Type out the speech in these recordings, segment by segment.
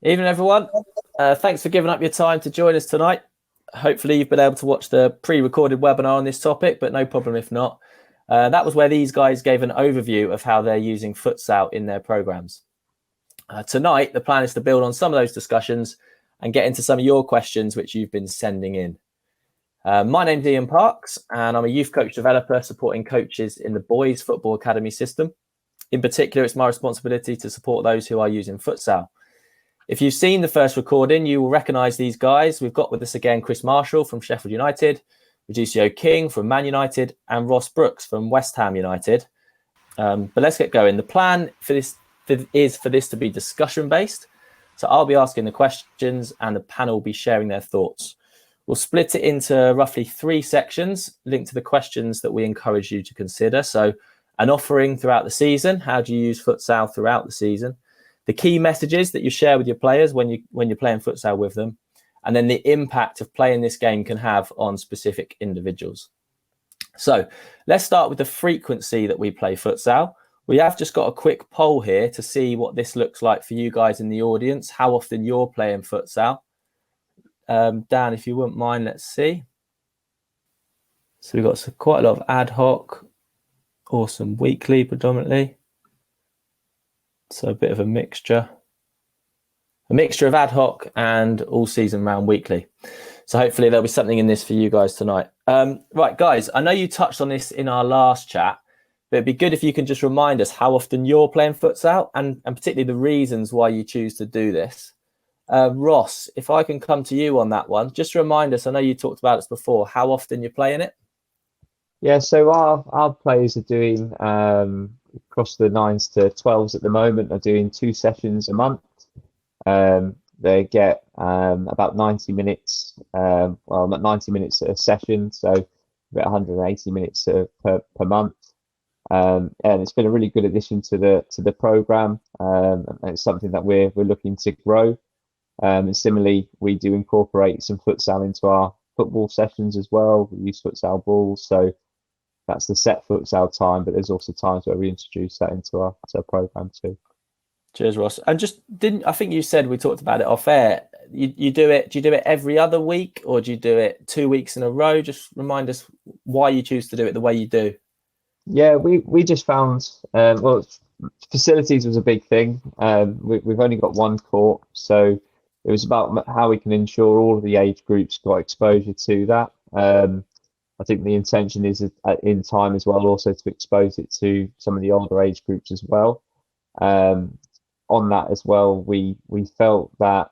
Evening, everyone. Thanks for giving up your time to join us tonight. Hopefully you've been able to watch the pre-recorded webinar on this topic, but no problem if not. That was where these guys gave an overview of how they're using Futsal in their programs. Tonight, the plan is to build on some of those discussions and get into some of your questions which you've been sending in. My name's Ian Parks, and I'm a youth coach developer supporting coaches in the Boys Football Academy system. In particular, it's my responsibility to support those who are using Futsal. If you've seen the first recording, you will recognise these guys. We've got with us again Chris Marshall from Sheffield United, Raducio King from Man United, and Ross Brooks from West Ham United. But let's get going. The plan for this is for this to be discussion-based. So I'll be asking the questions and the panel will be sharing their thoughts. We'll split it into roughly 3 sections linked to the questions that we encourage you to consider. So an offering throughout the season. How do you use Futsal throughout the season? The key messages that you share with your players when you're playing Futsal with them, and then the impact of playing this game can have on specific individuals. So let's start with the frequency that we play Futsal. We have just got a quick poll here to see what this looks like for you guys in the audience, how often you're playing Futsal. Dan, if you wouldn't mind, let's see. So we've got quite a lot of ad hoc, awesome weekly predominantly. So a bit of a mixture of ad hoc and all season round weekly. So hopefully there'll be something in this for you guys tonight. Right, guys, I know you touched on this in our last chat, but it'd be good if you can just remind us how often you're playing Futsal and particularly the reasons why you choose to do this. Ross, if I can come to you on that one, just remind us, I know you talked about this before, how often you're playing it? Yeah, so our players are doing across the 9s to 12s at the moment are doing 2 sessions a month. They get about 90 minutes, not 90 minutes a session, so about 180 minutes per month. And it's been a really good addition to the program, and it's something that we're looking to grow. And similarly, we do incorporate some futsal into our football sessions as well. We use futsal balls, so that's the set futsal time, but there's also times where we introduce that into our program too. Cheers, Ross. And I think you said, we talked about it off air. You do it, do you do it every other week or do you do it 2 weeks in a row? Just remind us why you choose to do it the way you do. Yeah, we just found, facilities was a big thing. We've only got 1 court, so it was about how we can ensure all of the age groups got exposure to that. I think the intention is in time as well, also to expose it to some of the older age groups as well. On that as well, we felt that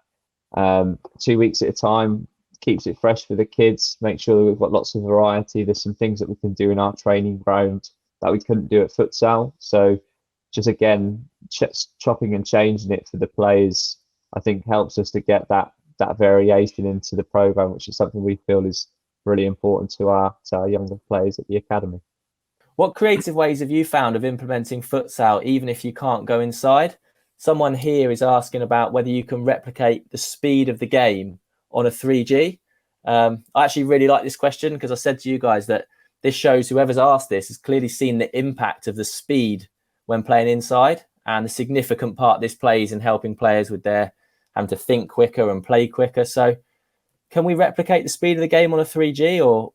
2 weeks at a time keeps it fresh for the kids, make sure that we've got lots of variety. There's some things that we can do in our training ground that we couldn't do at futsal. So just again, chopping and changing it for the players, I think helps us to get that variation into the program, which is something we feel is really important to our younger players at the academy. What creative ways have you found of implementing Futsal, even if you can't go inside? Someone here is asking about whether you can replicate the speed of the game on a 3G. I actually really like this question because I said to you guys that this shows whoever's asked this has clearly seen the impact of the speed when playing inside and the significant part this plays in helping players with their having to think quicker and play quicker. So can we replicate the speed of the game on a 3G or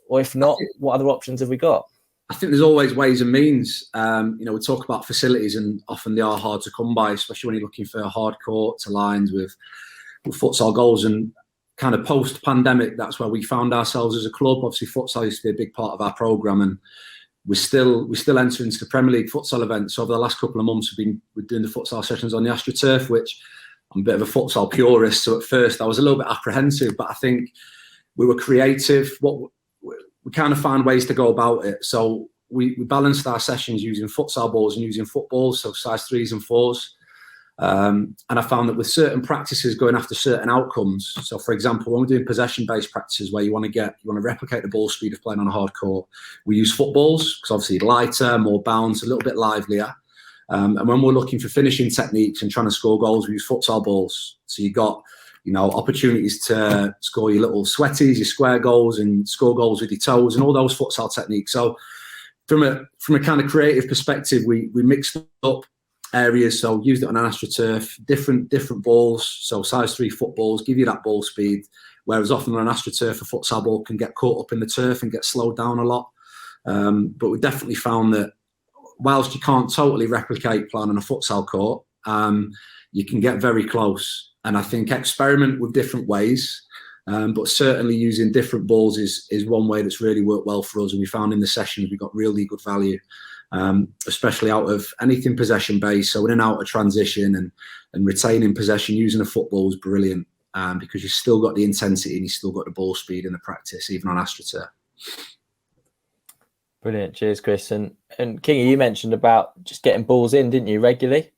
if not, what other options have we got? I think there's always ways and means. We talk about facilities and often they are hard to come by, especially when you're looking for hard courts aligned with futsal goals. And kind of post-pandemic, that's where we found ourselves as a club. Obviously, futsal used to be a big part of our programme, and we still enter into the Premier League futsal events. Over the last couple of months, we're doing the futsal sessions on the AstroTurf, which I'm a bit of a futsal purist. So at first, I was a little bit apprehensive, but I think we were creative. We kind of found ways to go about it. So we balanced our sessions using futsal balls and using footballs, so size 3s and 4s. And I found that with certain practices going after certain outcomes. So for example, when we're doing possession-based practices where you want to replicate the ball speed of playing on a hard court, we use footballs because obviously lighter, more bounce, a little bit livelier. And when we're looking for finishing techniques and trying to score goals, we use futsal balls. So you got opportunities to score your little sweaties, your square goals, and score goals with your toes, and all those futsal techniques. So from a kind of creative perspective, we mixed up areas. So used it on an AstroTurf, different balls. So size 3 footballs give you that ball speed, whereas often on an AstroTurf, a futsal ball can get caught up in the turf and get slowed down a lot. But we definitely found that whilst you can't totally replicate playing on a futsal court, you can get very close. And I think experiment with different ways, but certainly using different balls is one way that's really worked well for us. And we found in the sessions we got really good value, especially out of anything possession based. So in and out of transition and retaining possession using a football was brilliant, because you've still got the intensity and you've still got the ball speed in the practice, even on AstroTurf. Brilliant. Cheers, Chris. And Kingy, you mentioned about just getting balls in, didn't you, regularly?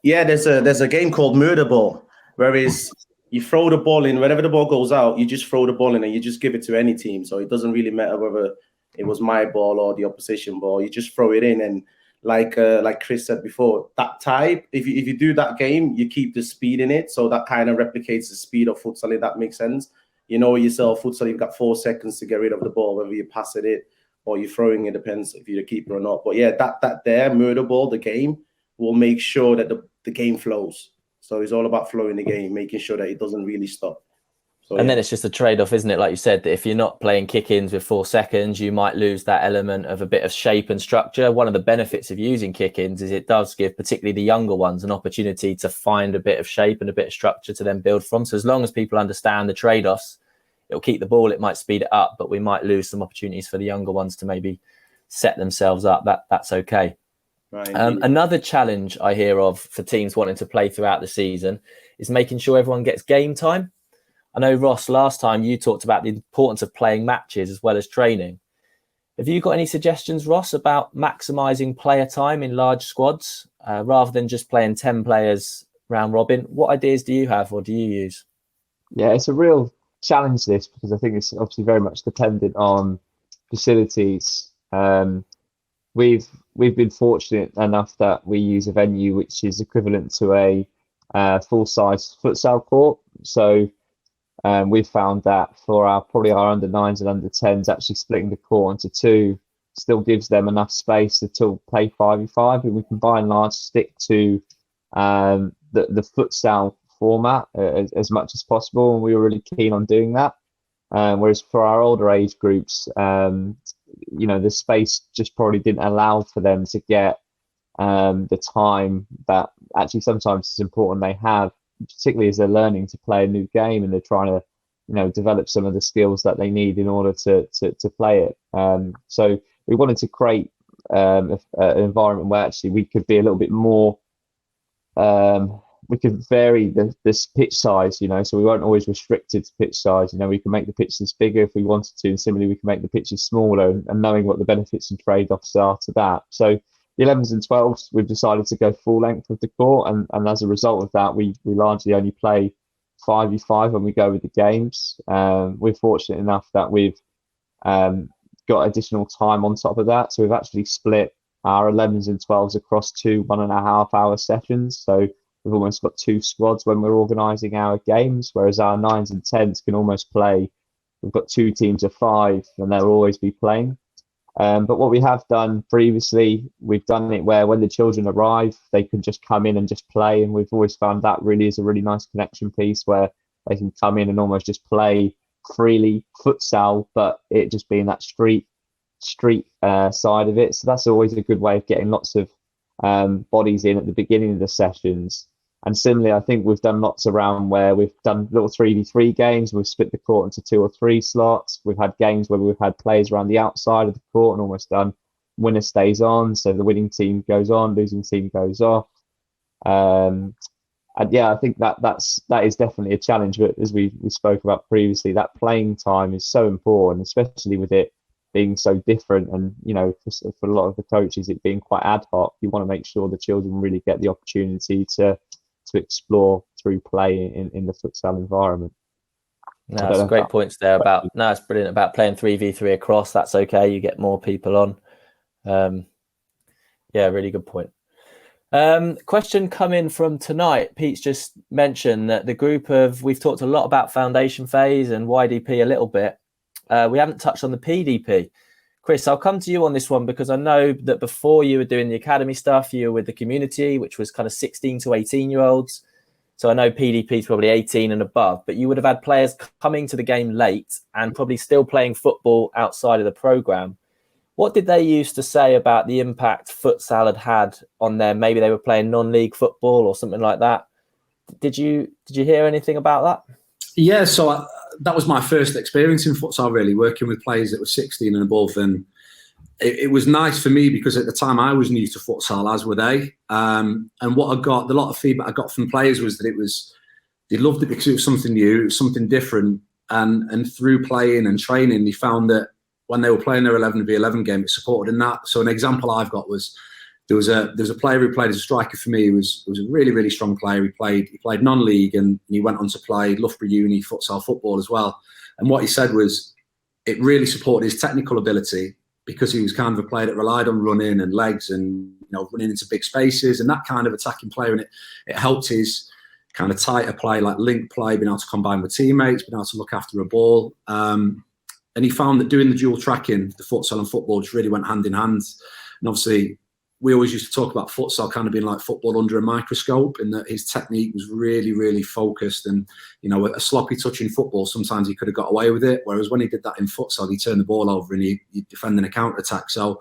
Yeah, there's a game called Murder Ball, whereas you throw the ball in, whenever the ball goes out, you just throw the ball in and you just give it to any team. So it doesn't really matter whether it was my ball or the opposition ball. You just throw it in, and like Chris said before, that type, if you do that game, you keep the speed in it. So that kind of replicates the speed of futsal, if that makes sense. You know yourself, futsal, you've got 4 seconds to get rid of the ball, whether you pass it or you're throwing it, depends if you're the keeper or not. But yeah, that there, Murder Ball, the game, will make sure that the game flows. So it's all about flowing the game, making sure that it doesn't really stop. So, and then it's just a trade-off, isn't it? Like you said, that if you're not playing kick-ins with 4 seconds, you might lose that element of a bit of shape and structure. One of the benefits of using kick-ins is it does give particularly the younger ones an opportunity to find a bit of shape and a bit of structure to then build from. So as long as people understand the trade-offs, it'll keep the ball, it might speed it up, but we might lose some opportunities for the younger ones to maybe set themselves up. That's okay. Right. Another challenge I hear of for teams wanting to play throughout the season is making sure everyone gets game time. I know, Ross, last time you talked about the importance of playing matches as well as training. Have you got any suggestions, Ross, about maximising player time in large squads rather than just playing 10 players round robin? What ideas do you have or do you use? Yeah, it's a real challenge, this, because I think it's obviously very much dependent on facilities. We've been fortunate enough that we use a venue which is equivalent to a full-size futsal court. So we've found that for probably our under 9s and under 10s, actually splitting the court into 2 still gives them enough space to still play 5v5, and we can by and large stick to the futsal format as much as possible, and we were really keen on doing that. Whereas for our older age groups, the space just probably didn't allow for them to get the time that actually sometimes it's important they have, particularly as they're learning to play a new game and they're trying to, develop some of the skills that they need in order to play it. So we wanted to create an environment where actually we could be a little bit more, we could vary this pitch size, so we weren't always restricted to pitch size. We can make the pitches bigger if we wanted to, and similarly we can make the pitches smaller, and knowing what the benefits and trade-offs are to that. So the 11s and 12s, we've decided to go full length of the court, and as a result of that, we largely only play 5v5 when we go with the games. We're fortunate enough that we've got additional time on top of that, so we've actually split our 11s and 12s across 2 1.5-hour sessions. So we've almost got 2 squads when we're organising our games, whereas our 9s and 10s can almost play. We've got 2 teams of 5, and they'll always be playing. But what we have done previously, we've done it where when the children arrive, they can just come in and just play. And we've always found that really is a really nice connection piece where they can come in and almost just play freely futsal, but it just being that street side of it. So that's always a good way of getting lots of bodies in at the beginning of the sessions. And similarly, I think we've done lots around where we've done little 3v3 games. We've split the court into 2 or 3 slots. We've had games where we've had players around the outside of the court and almost done winner stays on. So the winning team goes on, losing team goes off. And yeah, I think that is definitely a challenge. But as we spoke about previously, that playing time is so important, especially with it being so different. And, for a lot of the coaches, it being quite ad hoc, you want to make sure the children really get the opportunity to explore through play in the futsal environment. No, that's great points there about, no, it's brilliant about playing 3v3 across. That's okay. You get more people on. Yeah, really good point. Question coming from tonight. Pete's just mentioned that the group we've talked a lot about foundation phase and YDP a little bit. We haven't touched on the PDP. Chris, I'll come to you on this one because I know that before you were doing the academy stuff, you were with the community, which was kind of 16 to 18-year-olds. So I know PDP is probably 18 and above, but you would have had players coming to the game late and probably still playing football outside of the programme. What did they used to say about the impact futsal had on them? Maybe they were playing non-league football or something like that. Did you hear anything about that? Yeah, so that was my first experience in futsal, really, working with players that were 16 and above. And it was nice for me because at the time I was new to futsal, as were they. And what I got, a lot of feedback I got from players was that they loved it because it was something new, it was something different. And through playing and training, they found that when they were playing their 11v11 game, it supported in that. So an example I've got was there was a player who played as a striker for me. He was a really, really strong player. He played non-league and he went on to play Loughborough Uni futsal football as well. And what he said was it really supported his technical ability because he was kind of a player that relied on running and legs and running into big spaces and that kind of attacking player. And it helped his kind of tighter play, like link play, being able to combine with teammates, being able to look after a ball. And he found that doing the dual tracking, the futsal and football, just really went hand in hand. And obviously, we always used to talk about futsal kind of being like football under a microscope, in that his technique was really, really focused. And, a sloppy touch in football, sometimes he could have got away with it. Whereas when he did that in futsal, he turned the ball over and he defended a counter-attack. So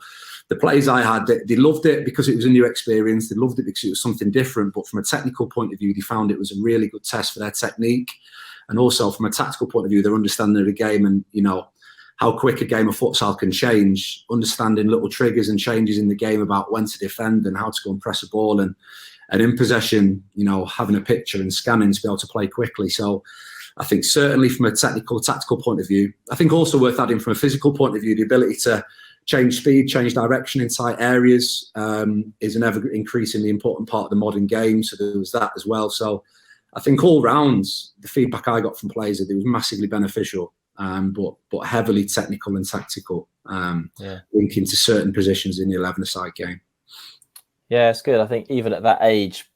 the players I had, they loved it because it was a new experience. They loved it because it was something different. But from a technical point of view, they found it was a really good test for their technique. And also from a tactical point of view, their understanding of the game and, how quick a game of futsal can change, understanding little triggers and changes in the game about when to defend and how to go and press a ball and in possession, having a picture and scanning to be able to play quickly. So I think certainly from a tactical point of view, I think also worth adding from a physical point of view, the ability to change speed, change direction in tight areas is an ever increasingly important part of the modern game. So there was that as well. So I think all rounds, the feedback I got from players that it was massively beneficial. But heavily technical and tactical, linking to certain positions in the 11-a-side game. Yeah, it's good. I think even at that age,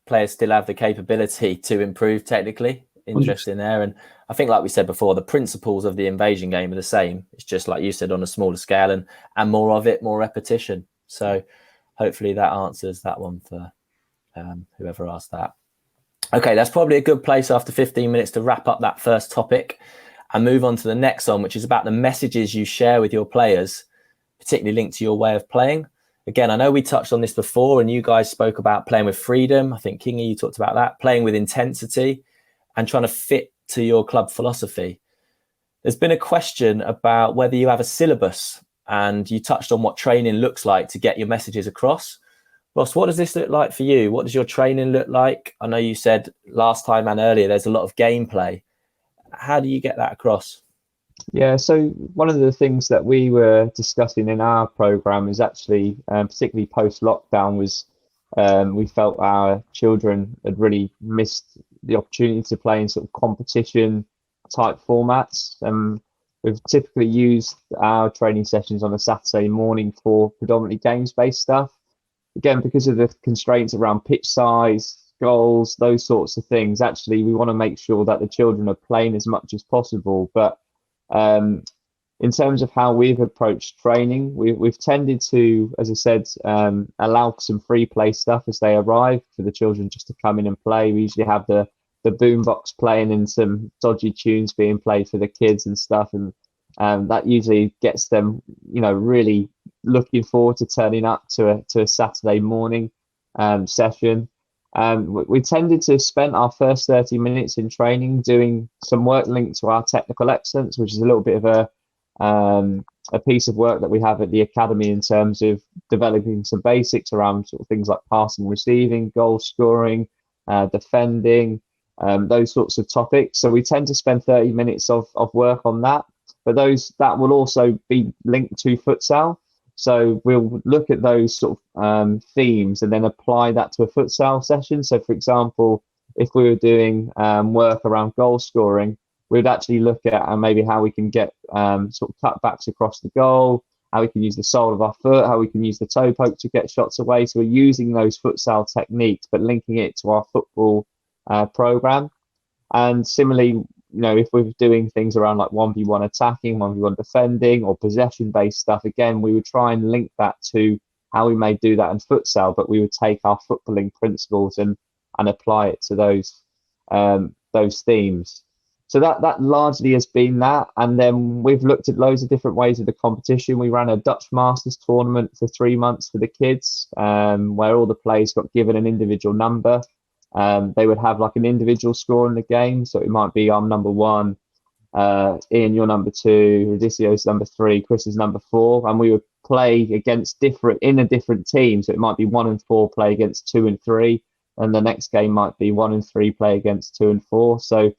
players still have the capability to improve technically. Interesting there. And I think, like we said before, the principles of the invasion game are the same. It's just like you said, on a smaller scale and more of it, more repetition. So hopefully that answers that one for whoever asked that. Okay, that's probably a good place after 15 minutes to wrap up that first topic and move on to the next one, which is about the messages you share with your players, particularly linked to your way of playing. Again, I know we touched on this before and you guys spoke about playing with freedom. I think, Kingy, you talked about that, playing with intensity and trying to fit to your club philosophy. There's been a question about whether you have a syllabus, and you touched on what training looks like to get your messages across. Ross, what does this look like for you? What does your training look like? I know you said last time and earlier there's a lot of gameplay. How do you get that across? Yeah, so one of the things that we were discussing in our program is actually, particularly post-lockdown, was we felt our children had really missed the opportunity to play in sort of competition type formats. We've typically used our training sessions on a Saturday morning for predominantly games-based stuff. Again, because of the constraints around pitch size, goals, those sorts of things, actually we want to make sure that the children are playing as much as possible. But in terms of how we've approached training, we've tended to, as I said, allow some free play stuff as they arrive for the children just to come in and play. We usually have the boombox playing and some dodgy tunes being played for the kids and stuff, and that usually gets them, really looking forward to turning up to a Saturday morning session. We tended to spend our first 30 minutes in training doing some work linked to our technical excellence, which is a little bit of a piece of work that we have at the academy in terms of developing some basics around sort of things like passing, receiving, goal scoring, defending, those sorts of topics. So we tend to spend 30 minutes of work on that, but that will also be linked to futsal. So we'll look at those sort of themes and then apply that to a futsal session. So, for example, if we were doing work around goal scoring, we'd actually look at maybe how we can get sort of cutbacks across the goal, how we can use the sole of our foot, how we can use the toe poke to get shots away. So we're using those futsal techniques, but linking it to our football program. And similarly, if we're doing things around like 1v1 attacking, 1v1 defending, or possession-based stuff, again, we would try and link that to how we may do that in futsal, but we would take our footballing principles and apply it to those themes. So that largely has been that. And then we've looked at loads of different ways of the competition. We ran a Dutch Masters tournament for 3 months for the kids, where all the players got given an individual number. They would have like an individual score in the game. So it might be I'm number 1, Ian, you're number 2, Radicio's number 3, Chris is number 4. And we would play against in a different team. So it might be 1 and 4 play against 2 and 3. And the next game might be 1 and 3 play against 2 and 4. So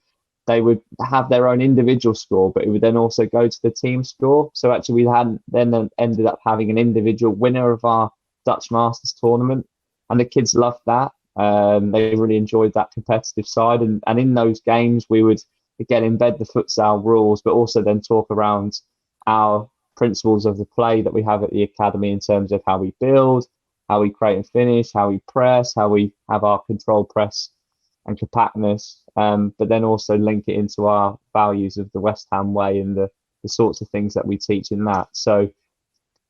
they would have their own individual score, but it would then also go to the team score. So actually, we had then ended up having an individual winner of our Dutch Masters tournament, and the kids loved that. They really enjoyed that competitive side, and in those games, we would again embed the futsal rules, but also then talk around our principles of the play that we have at the academy in terms of how we build, how we create and finish, how we press, how we have our control press and compactness, but then also link it into our values of the West Ham way and the sorts of things that we teach in that. So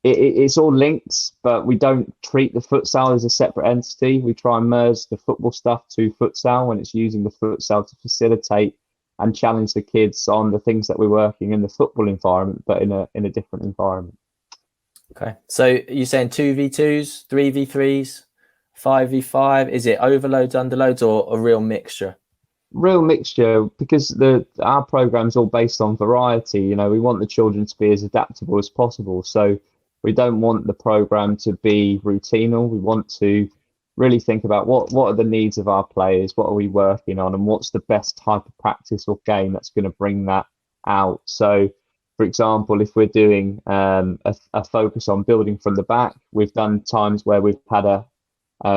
it's all linked, but we don't treat the futsal as a separate entity. We try and merge the football stuff to futsal when it's using the futsal to facilitate and challenge the kids on the things that we're working in the football environment, but in a different environment. Okay, so you're saying 2v2s, 3v3s, 5v5? Is it overloads, underloads, or a real mixture? Real mixture, because our program's all based on variety. We want the children to be as adaptable as possible. So we don't want the program to be routinal. We want to really think about what are the needs of our players, what are we working on, and what's the best type of practice or game that's going to bring that out. So, for example, if we're doing a focus on building from the back, we've done times where we've had a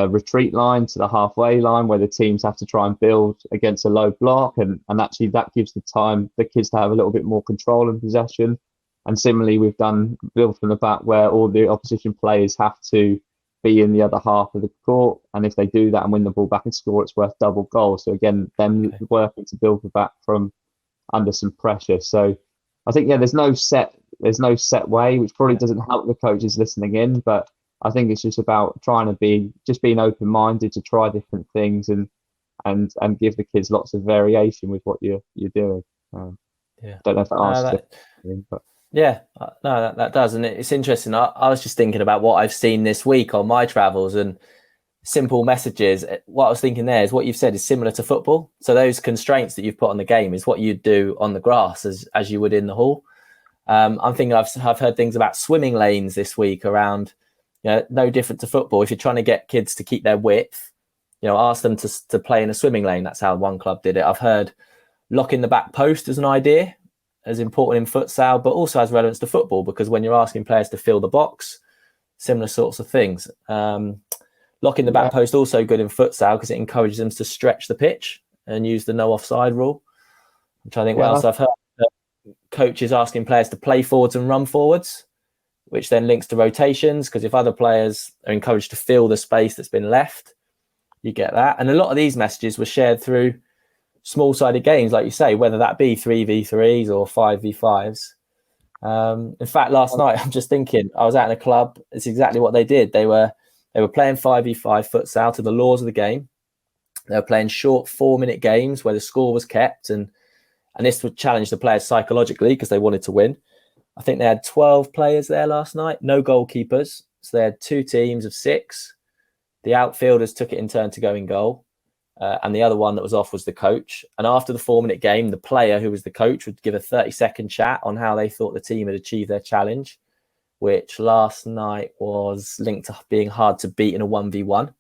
retreat line to the halfway line where the teams have to try and build against a low block, and actually that gives the kids to have a little bit more control and possession. And similarly, we've done build from the back where all the opposition players have to be in the other half of the court, and if they do that and win the ball back and score, it's worth double goals. So again, them working to build the back from under some pressure. So I think there's no set way, which probably doesn't help the coaches listening in, but I think it's just about trying to being open-minded to try different things and give the kids lots of variation with what you're doing. Don't know if that answers it. But yeah, no, that does, and it's interesting. I was just thinking about what I've seen this week on my travels and simple messages. What I was thinking there is what you've said is similar to football. So those constraints that you've put on the game is what you'd do on the grass as you would in the hall. I'm thinking I've heard things about swimming lanes this week around. No different to football. If you're trying to get kids to keep their width, ask them to play in a swimming lane. That's how one club did it. I've heard locking the back post as an idea, as important in futsal, but also has relevance to football, because when you're asking players to fill the box, similar sorts of things. Locking the back post also good in futsal because it encourages them to stretch the pitch and use the no offside rule. I'm trying to think what else I've heard. Coaches asking players to play forwards and run forwards, which then links to rotations, because if other players are encouraged to fill the space that's been left, you get that. And a lot of these messages were shared through small-sided games, like you say, whether that be 3v3s or 5v5s. In fact, last night, I'm just thinking, I was out in a club. It's exactly what they did. They were playing 5v5 futsal to the laws of the game. They were playing short 4-minute games where the score was kept, and this would challenge the players psychologically because they wanted to win. I think they had 12 players there last night, no goalkeepers. So they had 2 teams of 6. The outfielders took it in turn to go in goal. And the other one that was off was the coach. And after the 4-minute game, the player who was the coach would give a 30-second chat on how they thought the team had achieved their challenge, which last night was linked to being hard to beat in a 1v1.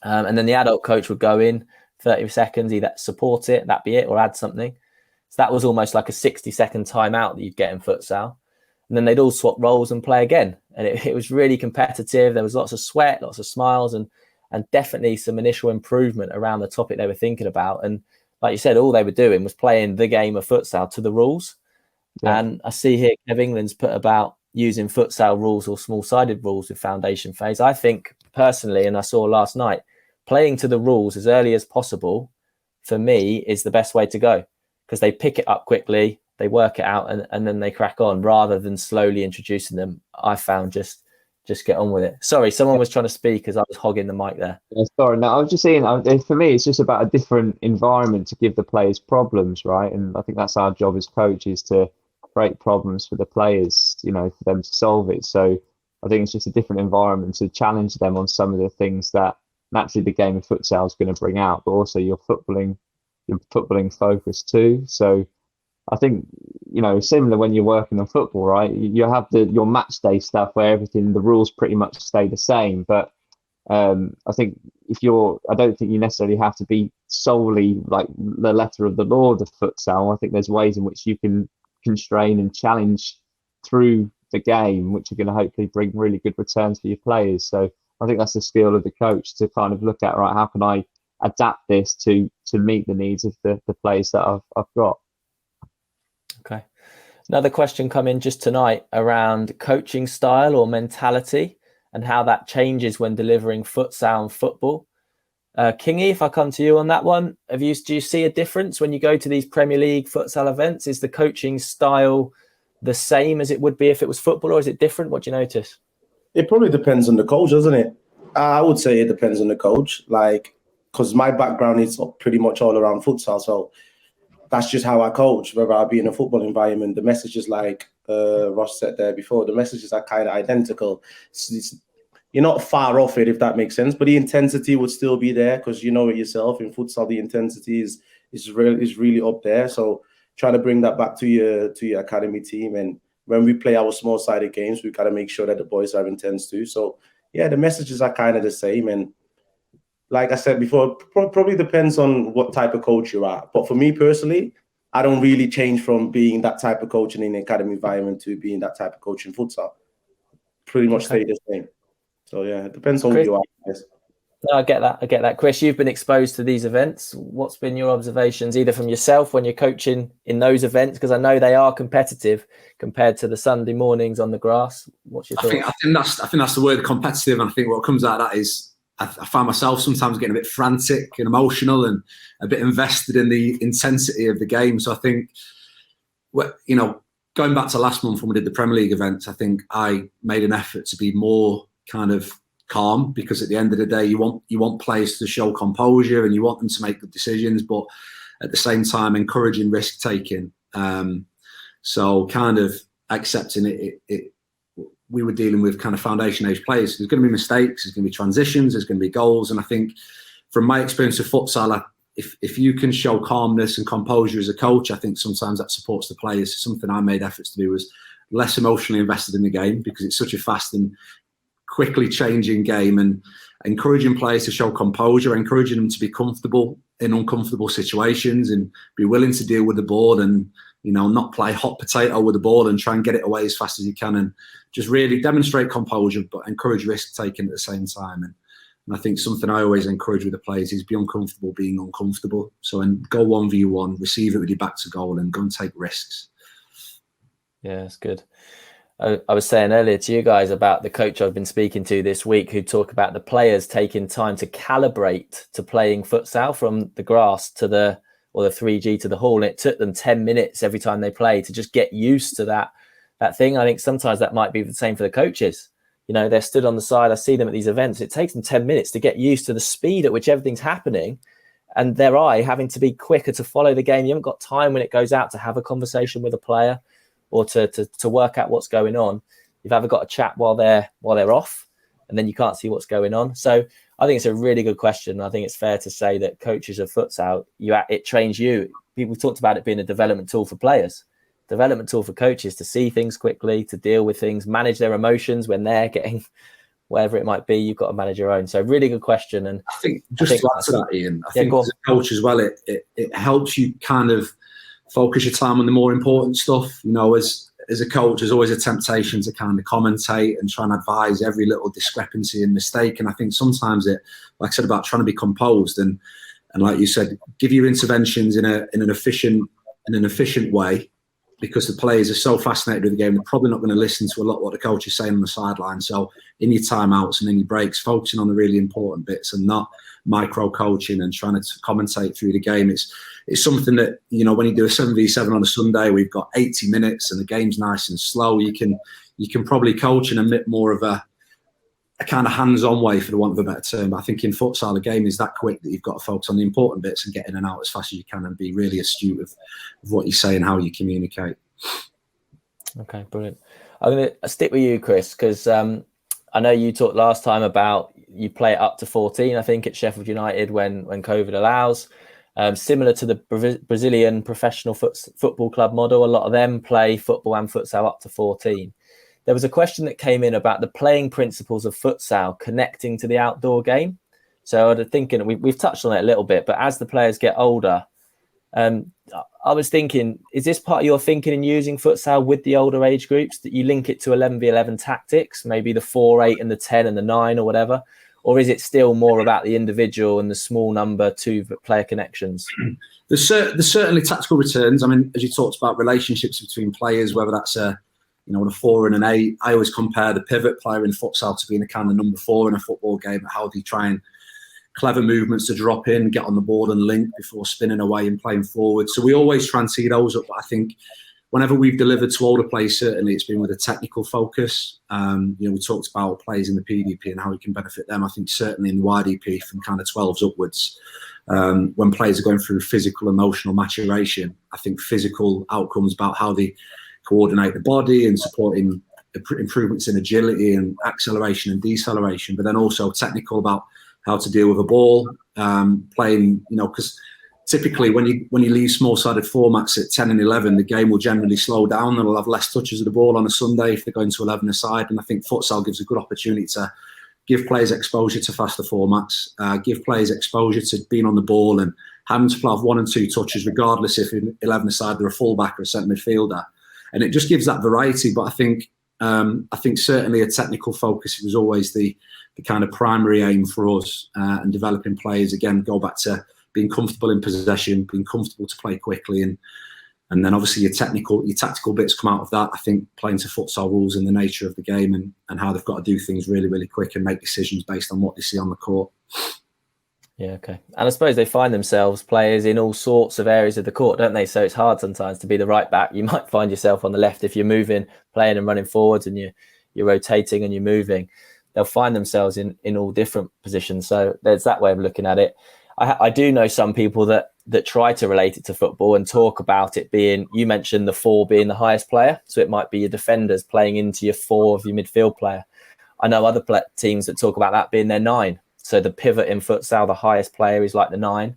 And then the adult coach would go in 30 seconds, either support it, that be it, or add something. So that was almost like a 60-second timeout that you'd get in futsal. And then they'd all swap roles and play again. And it was really competitive. There was lots of sweat, lots of smiles, and definitely some initial improvement around the topic they were thinking about. And like you said, all they were doing was playing the game of futsal to the rules. Yeah. And I see here Kev England's put about using futsal rules or small-sided rules with foundation phase. I think personally, and I saw last night, playing to the rules as early as possible, for me, is the best way to go. because they pick it up quickly, they work it out, and then they crack on, rather than slowly introducing them. I found just get on with it. Sorry, someone was trying to speak as I was hogging the mic there. Yeah, sorry, no, I was just saying, for me, it's just about a different environment to give the players problems, right? And I think that's our job as coaches, to create problems for the players, for them to solve it. So I think it's just a different environment to challenge them on some of the things that naturally the game of futsal is going to bring out, but also your footballing focus too. So I think, similar when you're working on football, right? You have your match day stuff where the rules pretty much stay the same. But I think I don't think you necessarily have to be solely like the letter of the law of the futsal. I think there's ways in which you can constrain and challenge through the game, which are going to hopefully bring really good returns for your players. So I think that's the skill of the coach, to kind of look at, right, how can I adapt this to meet the needs of the players that I've got. Okay. Another question come in just tonight around coaching style or mentality and how that changes when delivering futsal and football. Kingy, if I come to you on that one, do you see a difference when you go to these Premier League futsal events? Is the coaching style the same as it would be if it was football, or is it different? What do you notice? It probably depends on the coach, doesn't it? I would say it depends on the coach, because my background is pretty much all around futsal, so that's just how I coach, whether I be in a football environment. The messages, like Ross said there before, the messages are kind of identical. You're not far off it, if that makes sense, but the intensity would still be there, because you know it yourself. In futsal, the intensity is really up there. So trying to bring that back to your academy team, and when we play our small-sided games, we got to make sure that the boys are intense too. So yeah, the messages are kind of the same, and like I said before, probably depends on what type of coach you are. But for me personally, I don't really change from being that type of coach in an academy environment to being that type of coach in futsal. Pretty much stay the same. So yeah, it depends on who you are. Yes. No, I get that. Chris, you've been exposed to these events. What's been your observations, either from yourself when you're coaching in those events? Because I know they are competitive compared to the Sunday mornings on the grass. What's your thoughts? I think that's the word, competitive. And I think what comes out of that is I find myself sometimes getting a bit frantic and emotional and a bit invested in the intensity of the game. So I think, going back to last month when we did the Premier League events, I think I made an effort to be more kind of calm, because at the end of the day, you want players to show composure and you want them to make good decisions, but at the same time encouraging risk taking. So kind of accepting it. We were dealing with kind of foundation age players. There's going to be mistakes, there's going to be transitions, there's going to be goals, and I think from my experience of futsal, if you can show calmness and composure as a coach, I think sometimes that supports the players. Something I made efforts to do was less emotionally invested in the game, because it's such a fast and quickly changing game, and encouraging players to show composure, encouraging them to be comfortable in uncomfortable situations and be willing to deal with the ball, and not play hot potato with the ball and try and get it away as fast as you can, and just really demonstrate composure but encourage risk taking at the same time. And I think something I always encourage with the players is be uncomfortable being uncomfortable. So go 1v1, receive it with your back to goal, and go and take risks. Yeah, that's good. I was saying earlier to you guys about the coach I've been speaking to this week, who talk about the players taking time to calibrate to playing futsal from the grass to the 3G to the hall. And it took them 10 minutes every time they play to just get used to that thing. I think sometimes that might be the same for the coaches. They're stood on the side. I see them at these events. It takes them 10 minutes to get used to the speed at which everything's happening, and their eye having to be quicker to follow the game. You haven't got time when it goes out to have a conversation with a player, or to work out what's going on. You've either got a chat while they're off, and then you can't see what's going on. So I think it's a really good question. I think it's fair to say that coaches of futsal, it trains you. People talked about it being a development tool for players, development tool for coaches to see things quickly, to deal with things, manage their emotions when they're getting whatever it might be. You've got to manage your own. So really good question. And I think to add to that, Ian, I think as a coach as well, it helps you kind of focus your time on the more important stuff. As a coach, there's always a temptation to kind of commentate and try and advise every little discrepancy and mistake. And I think sometimes it, like I said, about trying to be composed and like you said, give your interventions in an efficient way, because the players are so fascinated with the game, they're probably not going to listen to a lot what the coach is saying on the sideline. So in your timeouts and in your breaks, focusing on the really important bits and not micro coaching and trying to commentate through the game. It's something that, you know, when you do a 7v7 on a Sunday, we've got 80 minutes and the game's nice and slow. You can probably coach in a bit more of a kind of hands-on way, for the want of a better term. But I think in futsal, the game is that quick that you've got to focus on the important bits and get in and out as fast as you can and be really astute of what you say and how you communicate. Okay, brilliant. I'm going to stick with you, Chris, because I know you talked last time about you play up to 14, I think, at Sheffield United when COVID allows. Similar to the Brazilian professional football club model, a lot of them play football and futsal up to 14. There was a question that came in about the playing principles of futsal connecting to the outdoor game. So I was thinking, we've touched on it a little bit, but as the players get older, I was thinking, is this part of your thinking in using futsal with the older age groups, that you link it to 11v11 tactics, maybe the 4, 8 and the 10 and the 9 or whatever? Or is it still more about the individual and the small number 2 player connections? There's certainly tactical returns. I mean, as you talked about relationships between players, whether that's a 4 and an 8, I always compare the pivot player in futsal to being a kind of number 4 in a football game. How do you try and clever movements to drop in, get on the board and link before spinning away and playing forward. So we always try and tee those up. But I think whenever we've delivered to older players, certainly it's been with a technical focus. We talked about players in the PDP and how we can benefit them. I think certainly in the YDP from kind of 12s upwards, when players are going through physical, emotional maturation, I think physical outcomes about how they coordinate the body and supporting improvements in agility and acceleration and deceleration, but then also technical about how to deal with a ball, playing, because typically when you leave small-sided formats at 10 and 11, the game will generally slow down and will have less touches of the ball on a Sunday if they're going to 11 aside. And I think futsal gives a good opportunity to give players exposure to faster formats, give players exposure to being on the ball and having to have 1 and 2 touches, regardless if in 11 aside they're a fullback or a centre midfielder. And it just gives that variety. But I think certainly a technical focus was always the kind of primary aim for us, and developing players. Again, go back to being comfortable in possession, being comfortable to play quickly, and then obviously your tactical bits come out of that. I think playing to futsal rules and the nature of the game and how they've got to do things really, really quick and make decisions based on what they see on the court. Yeah, okay. And I suppose they find themselves players in all sorts of areas of the court, don't they? So it's hard sometimes to be the right back. You might find yourself on the left if you're moving, playing and running forwards, and you're rotating and you're moving. They'll find themselves in all different positions. So there's that way of looking at it. I do know some people that try to relate it to football and talk about it being, you mentioned the 4 being the highest player. So it might be your defenders playing into your 4 of your midfield player. I know other teams that talk about that being their 9. So the pivot in futsal, the highest player is like the 9.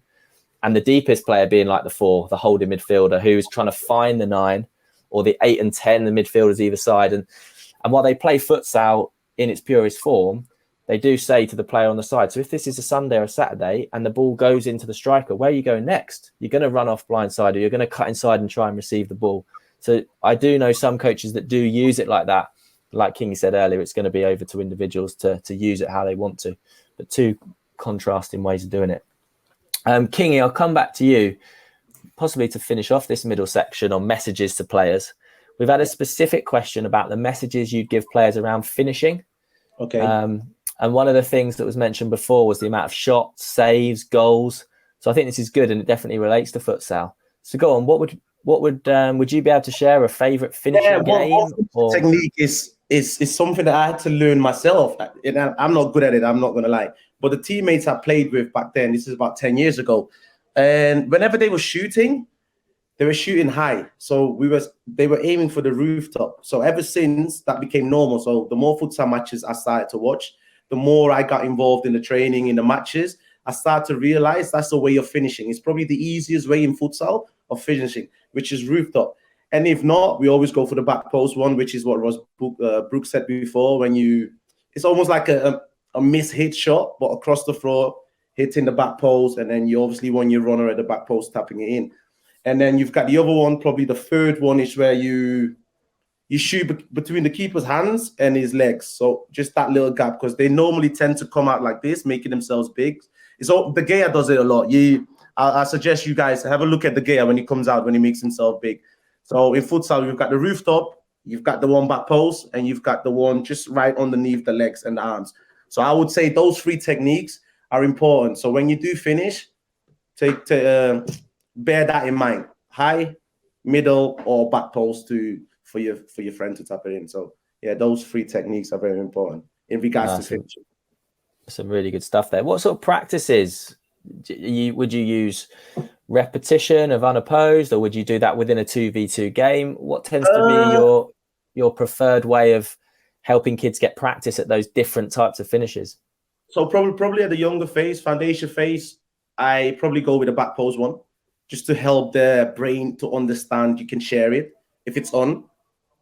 And the deepest player being like the 4, the holding midfielder, who's trying to find the 9, or the 8 and 10, the midfielders either side. And while they play futsal in its purest form, they do say to the player on the side, so if this is a Sunday or a Saturday and the ball goes into the striker, where are you going next? You're going to run off blindside, or you're going to cut inside and try and receive the ball. So I do know some coaches that do use it like that. Like Kingy said earlier, it's going to be over to individuals to use it how they want to, but 2 contrasting ways of doing it. Kingy, I'll come back to you, possibly to finish off this middle section on messages to players. We've had a specific question about the messages you'd give players around finishing. Okay. And one of the things that was mentioned before was the amount of shots, saves, goals. So I think this is good, and it definitely relates to futsal. So go on. Would you be able to share a favourite finishing game? Technique is something that I had to learn myself. And I'm not good at it. I'm not going to lie. But the teammates I played with back then, this is about 10 years ago, and whenever they were shooting high. So they were aiming for the rooftop. So ever since that became normal. So the more futsal matches I started to watch, the more I got involved in the training, in the matches, I started to realize that's the way of finishing. It's probably the easiest way in futsal of finishing, which is rooftop. And if not, we always go for the back post one, which is what Brooke said before. It's almost like a miss-hit shot, but across the floor, hitting the back post, and then you obviously want your runner at the back post tapping it in. And then you've got the other one, probably the third one, is where you shoot between the keeper's hands and his legs. So just that little gap, because they normally tend to come out like this, making themselves big. The Gea does it a lot. I suggest you guys have a look at the Gea when he comes out, when he makes himself big. So in futsal, you've got the rooftop, you've got the one back post, and you've got the one just right underneath the legs and the arms. So I would say those 3 techniques are important. So when you do finish, bear that in mind: high, middle, or back post for your friend to tap it in. So yeah, those 3 techniques are very important in regards to finishing. Some really good stuff there. What sort of practices would you use? Repetition of unopposed, or would you do that within a 2v2 game? What tends to be your preferred way of helping kids get practice at those different types of finishes? So probably at the younger phase, foundation phase, I probably go with a back pose one, just to help their brain to understand you can share it if it's on.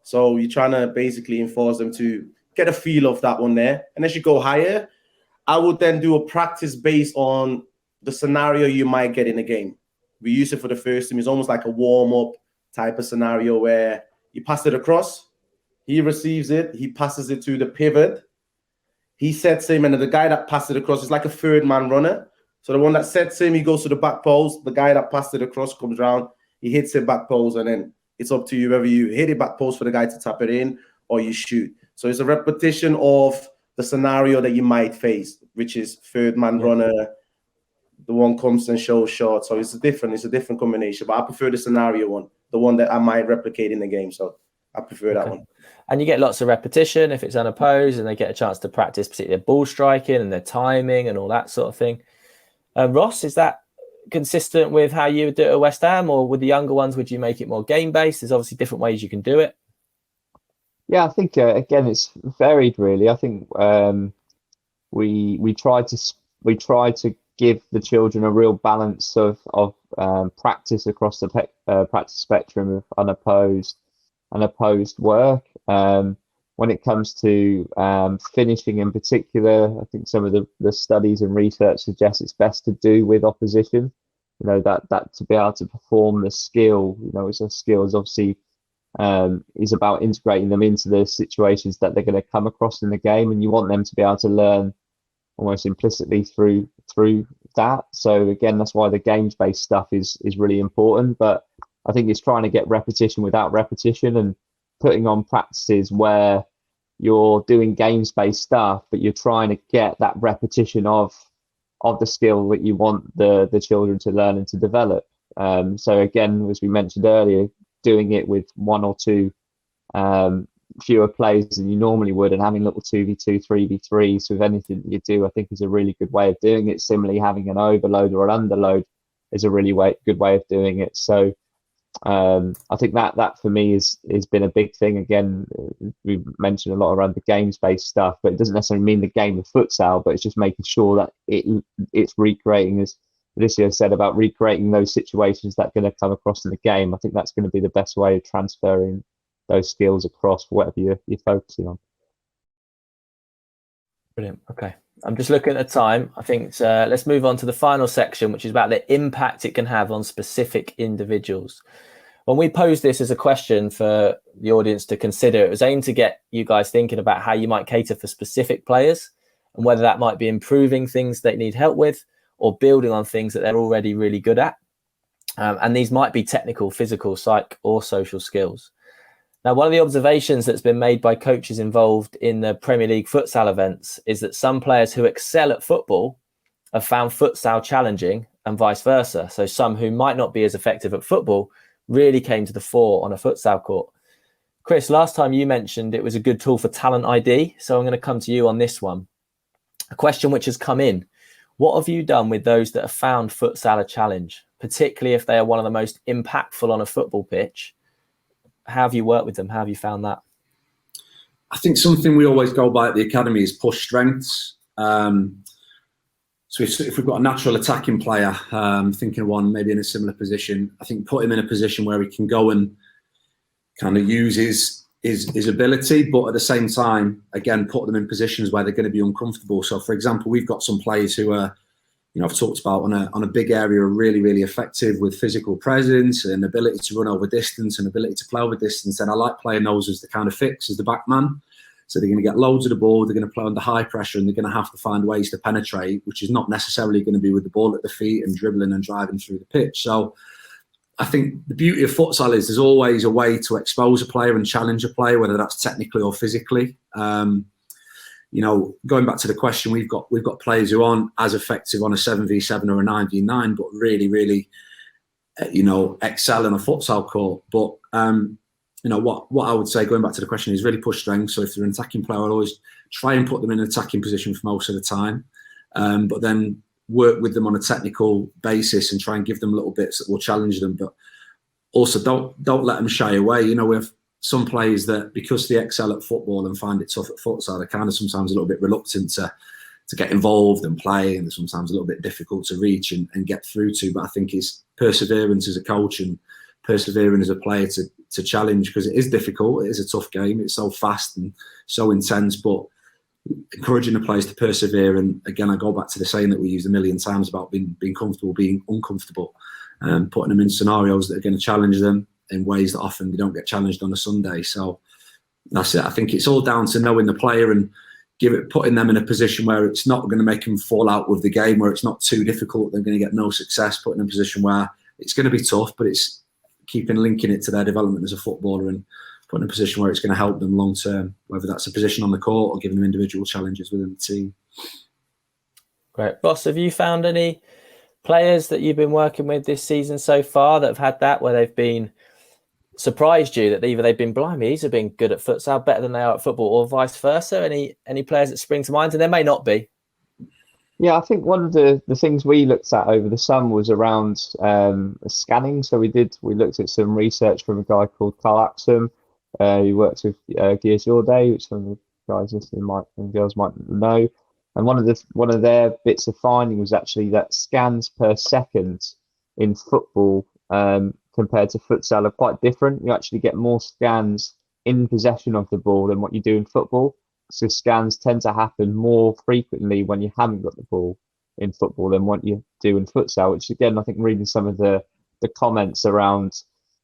So you're trying to basically enforce them to get a feel of that one there. And as you go higher, I would then do a practice based on the scenario you might get in a game. We use it for the first team. It's almost like a warm-up type of scenario where you pass it across, he receives it, he passes it to the pivot, he sets him, and the guy that passed it across is like a third-man runner. So the one that sets him, he goes to the back post, the guy that passed it across comes round, he hits it back post, and then it's up to you whether you hit it back post for the guy to tap it in or you shoot. So it's a repetition of the scenario that you might face, which is third-man runner, the one comes and shows short. So it's a different combination. But I prefer the scenario one, the one that I might replicate in the game. So I prefer that one. And you get lots of repetition if it's unopposed, and they get a chance to practice particularly their ball striking and their timing and all that sort of thing. Ross, is that consistent with how you would do it at West Ham, or with the younger ones, would you make it more game-based? There's obviously different ways you can do it. Yeah, I think again it's varied really. I think we try to give the children a real balance of practice across the practice spectrum of unopposed and opposed work. When it comes to finishing in particular, I think some of the studies and research suggests it's best to do with opposition. You know, that to be able to perform the skill, you know, it's a skill is obviously is about integrating them into the situations that they're going to come across in the game, and you want them to be able to learn almost implicitly through that. So again, that's why the games-based stuff is really important. But I think it's trying to get repetition without repetition, and putting on practices where you're doing games-based stuff, but you're trying to get that repetition of the skill that you want the children to learn and to develop. So again, as we mentioned earlier, doing it with 1 or 2 fewer players than you normally would, and having little 2v2, 3v3s with anything that you do, I think is a really good way of doing it. Similarly, having an overload or an underload is a really good way of doing it. So I think that for me has been a big thing. Again, we've mentioned a lot around the games-based stuff, but it doesn't necessarily mean the game of futsal, but it's just making sure that it's recreating, as Raducio said, about recreating those situations that are going to come across in the game. I think that's going to be the best way of transferring those skills across whatever you're focusing on. Brilliant. Okay. I'm just looking at the time. I think let's move on to the final section, which is about the impact it can have on specific individuals. When we posed this as a question for the audience to consider, it was aimed to get you guys thinking about how you might cater for specific players, and whether that might be improving things they need help with or building on things that they're already really good at. And these might be technical, physical, psych, or social skills. Now, one of the observations that's been made by coaches involved in the Premier League futsal events is that some players who excel at football have found futsal challenging, and vice versa. So some who might not be as effective at football really came to the fore on a futsal court. Chris, last time you mentioned it was a good tool for talent ID. So I'm going to come to you on this one. A question which has come in. What have you done with those that have found futsal a challenge, particularly if they are one of the most impactful on a football pitch? How have you worked with them? How have you found that? I think something we always go by at the academy is push strengths. So if we've got a natural attacking player, thinking of one maybe in a similar position, I think put him in a position where he can go and kind of use his ability, but at the same time, again, put them in positions where they're going to be uncomfortable. So, for example, we've got some players who are, I've talked about on a big area, are really, really effective with physical presence and ability to run over distance and ability to play over distance. And I like playing those as the kind of fix, as the back man. So they're going to get loads of the ball, they're going to play under high pressure, and they're going to have to find ways to penetrate, which is not necessarily going to be with the ball at the feet and dribbling and driving through the pitch. So I think the beauty of futsal is there's always a way to expose a player and challenge a player, whether that's technically or physically. You know, going back to the question, we've got players who aren't as effective on a 7v7 or a 9v9, but really, you know, excel in a futsal court. But you know, what I would say, going back to the question, is really push strength. So if they're an attacking player, I'll always try and put them in an attacking position for most of the time, but then work with them on a technical basis and try and give them little bits that will challenge them. But also don't let them shy away. You know, we have some players that, because they excel at football and find it tough at futsal, they're kind of sometimes a little bit reluctant to get involved and play, and they're sometimes a little bit difficult to reach and get through to. But I think it's perseverance as a coach and persevering as a player to challenge, because it is difficult. It is a tough game. It's so fast and so intense, but encouraging the players to persevere. And again, I go back to the saying that we used a million times about being comfortable, being uncomfortable, and putting them in scenarios that are going to challenge them in ways that often they don't get challenged on a Sunday. So that's it. I think it's all down to knowing the player and putting them in a position where it's not going to make them fall out with the game, where it's not too difficult, they're going to get no success, putting them in a position where it's going to be tough, but it's linking it to their development as a footballer and putting them in a position where it's going to help them long term, whether that's a position on the court or giving them individual challenges within the team. Great. Ross, have you found any players that you've been working with this season so far that have had that, where they've been surprised you, that either they've been, blimey, these have been good at futsal, better than they are at football, or vice versa? Any players that spring to mind? And there may not be. Yeah, I think one of the things we looked at over the summer was around scanning. So we looked at some research from a guy called Carl Axum, who works with Gears Your Day, which some of the guys listening and girls might know. And one of their bits of finding was actually that scans per second in football compared to futsal are quite different. You actually get more scans in possession of the ball than what you do in football. So scans tend to happen more frequently when you haven't got the ball in football than what you do in futsal, which again, I think reading some of the comments around,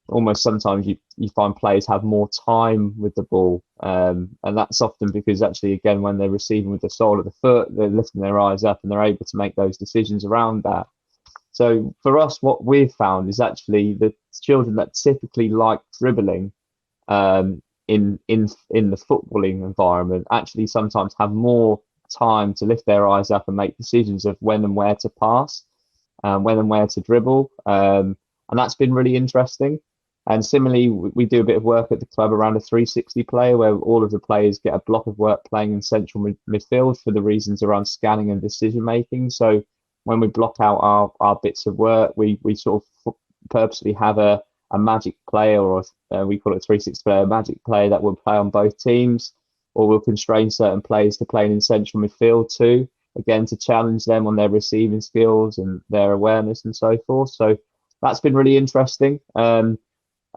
almost sometimes you find players have more time with the ball. And that's often because actually, again, when they're receiving with the sole of the foot, they're lifting their eyes up and they're able to make those decisions around that. So for us, what we've found is actually the children that typically like dribbling in the footballing environment actually sometimes have more time to lift their eyes up and make decisions of when and where to pass, when and where to dribble. And that's been really interesting. And similarly, we do a bit of work at the club around a 360 play, where all of the players get a block of work playing in central midfield for the reasons around scanning and decision making. So when we block out our bits of work, we sort of purposely have a magic player, or we call it 360 player, a magic player that will play on both teams, or we'll constrain certain players to playing in central midfield too, again, to challenge them on their receiving skills and their awareness and so forth. So that's been really interesting.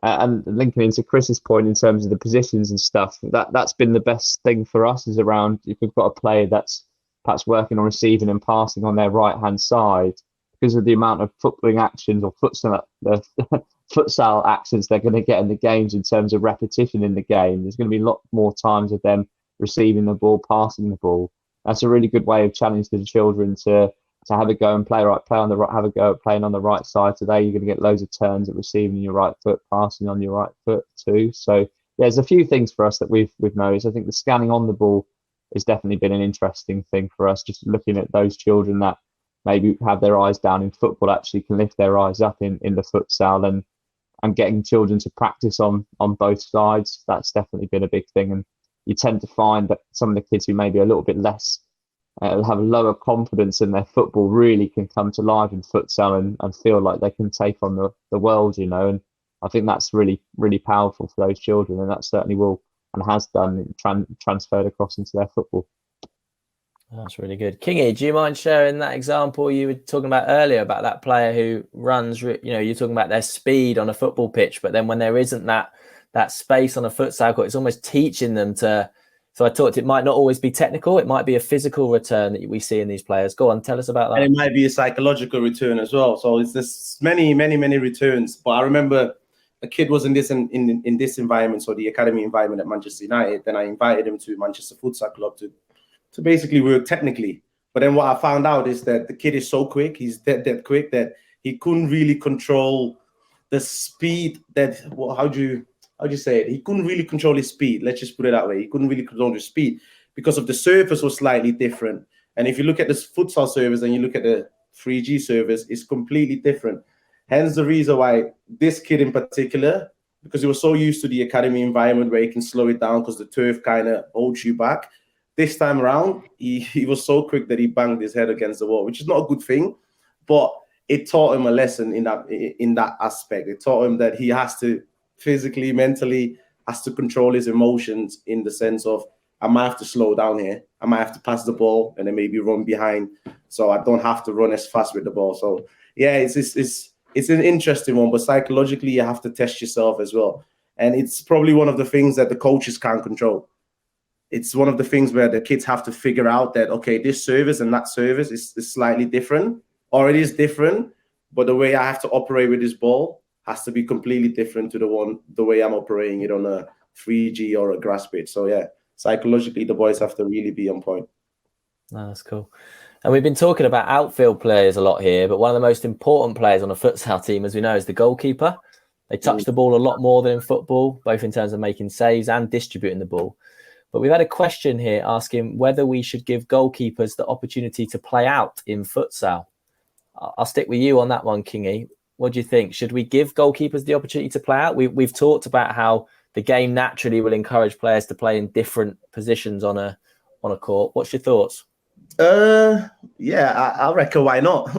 And linking into Chris's point in terms of the positions and stuff, that's been the best thing for us, is around if we've got a player that's perhaps working on receiving and passing on their right hand side, because of the amount of footballing actions or futsal actions they're going to get in the games in terms of repetition in the game, there's going to be a lot more times of them receiving the ball, passing the ball. That's a really good way of challenging the children to have a go and play on the right, have a go at playing on the right side. Today you're going to get loads of turns at receiving your right foot, passing on your right foot too. So there's a few things for us that we've noticed. I think the scanning on the ball has definitely been an interesting thing for us, just looking at those children that maybe have their eyes down in football actually can lift their eyes up in the futsal, and getting children to practice on both sides. That's definitely been a big thing. And you tend to find that some of the kids who maybe a little bit less have lower confidence in their football really can come to life in futsal and feel like they can take on the world, you know. And I think that's really, really powerful for those children, and that certainly will and has done transferred across into their football. That's really good. Kingy, do you mind sharing that example you were talking about earlier about that player who runs, you know, you're talking about their speed on a football pitch, but then when there isn't that space on a futsal court, it's almost teaching them to. So I thought it might not always be technical. It might be a physical return that we see in these players. Go on, tell us about that. And it might be a psychological return as well. So it's this many returns. But I remember a kid was in this environment, so the academy environment at Manchester United. Then I invited him to Manchester Futsal Club to basically work technically. But then what I found out is that the kid is so quick, he's dead quick, that he couldn't really control the speed that, how do you say it? He couldn't really control his speed. Let's just put it that way. He couldn't really control his speed because of the surface was slightly different. And if you look at this futsal service and you look at the 3G service, it's completely different. Hence the reason why this kid in particular, because he was so used to the academy environment where he can slow it down because the turf kind of holds you back. This time around, he was so quick that he banged his head against the wall, which is not a good thing, but it taught him a lesson in that aspect. It taught him that he has to physically, mentally, has to control his emotions in the sense of, I might have to slow down here. I might have to pass the ball and then maybe run behind so I don't have to run as fast with the ball. So, yeah, it's an interesting one, but psychologically, you have to test yourself as well. And it's probably one of the things that the coaches can't control. It's one of the things where the kids have to figure out that, okay, this service and that service is slightly different, or it is different, but the way I have to operate with this ball has to be completely different to the way I'm operating it on a 3G or a grass pitch. So, yeah, psychologically, the boys have to really be on point. Oh, that's cool. And we've been talking about outfield players a lot here, but one of the most important players on a futsal team, as we know, is the goalkeeper. They touch the ball a lot more than in football, both in terms of making saves and distributing the ball. But we've had a question here asking whether we should give goalkeepers the opportunity to play out in futsal. I'll stick with you on that one, Kingy. What do you think? Should we give goalkeepers the opportunity to play out? We've talked about how the game naturally will encourage players to play in different positions on a court. What's your thoughts? Yeah, I reckon why not?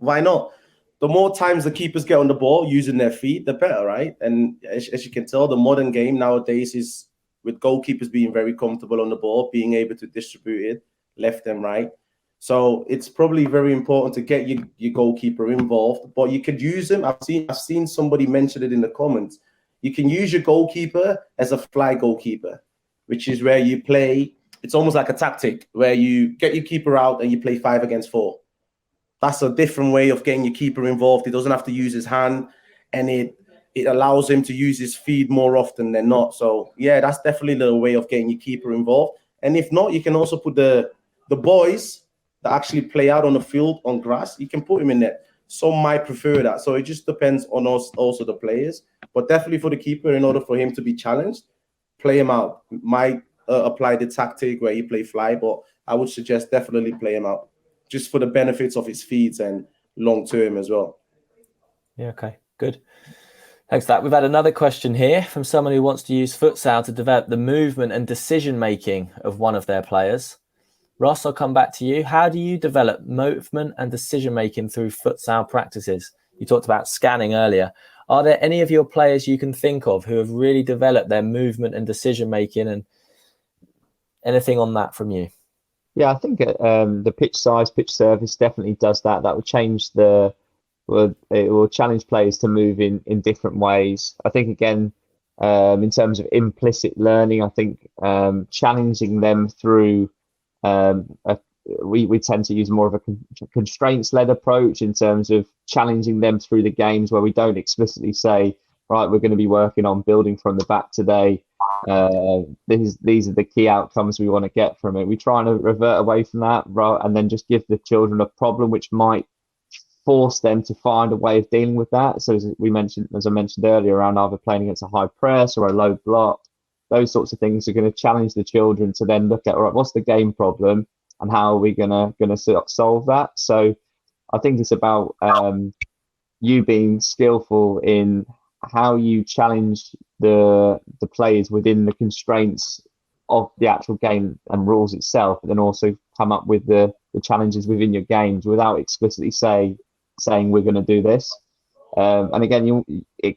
Why not? The more times the keepers get on the ball using their feet, the better, right? And as you can tell, the modern game nowadays is with goalkeepers being very comfortable on the ball, being able to distribute it left and right. So it's probably very important to get your goalkeeper involved, but you could use him. I've seen somebody mention it in the comments. You can use your goalkeeper as a fly goalkeeper, which is where you play. It's almost like a tactic where you get your keeper out and you play 5 against 4. That's a different way of getting your keeper involved. He doesn't have to use his hand, and it allows him to use his feet more often than not. So, yeah, that's definitely the way of getting your keeper involved. And if not, you can also put the boys that actually play out on the field on grass. You can put him in there. Some might prefer that. So it just depends on us, also the players. But definitely for the keeper, in order for him to be challenged, play him out. Might apply the tactic where you play fly, but I would suggest definitely play him out just for the benefits of his feet and long term as well. Yeah, okay, good. Thanks for that. We've had another question here from someone who wants to use futsal to develop the movement and decision-making of one of their players. Ross, I'll come back to you. How do you develop movement and decision-making through futsal practices? You talked about scanning earlier. Are there any of your players you can think of who have really developed their movement and decision-making, and anything on that from you? Yeah, I think the pitch size, pitch surface definitely does that. That will change it will challenge players to move in different ways. I think, again, in terms of implicit learning, I think challenging them through we tend to use more of a constraints-led approach in terms of challenging them through the games, where we don't explicitly say, right, we're going to be working on building from the back today. These are the key outcomes we want to get from it. We try and revert away from that, and then just give the children a problem which might force them to find a way of dealing with that. So as I mentioned earlier, around either playing against a high press or a low block, those sorts of things are going to challenge the children to then look at, all right, what's the game problem and how are we going to solve that? So I think it's about you being skillful in how you challenge the players within the constraints of the actual game and rules itself, and then also come up with the challenges within your games without explicitly saying we're going to do this. And again,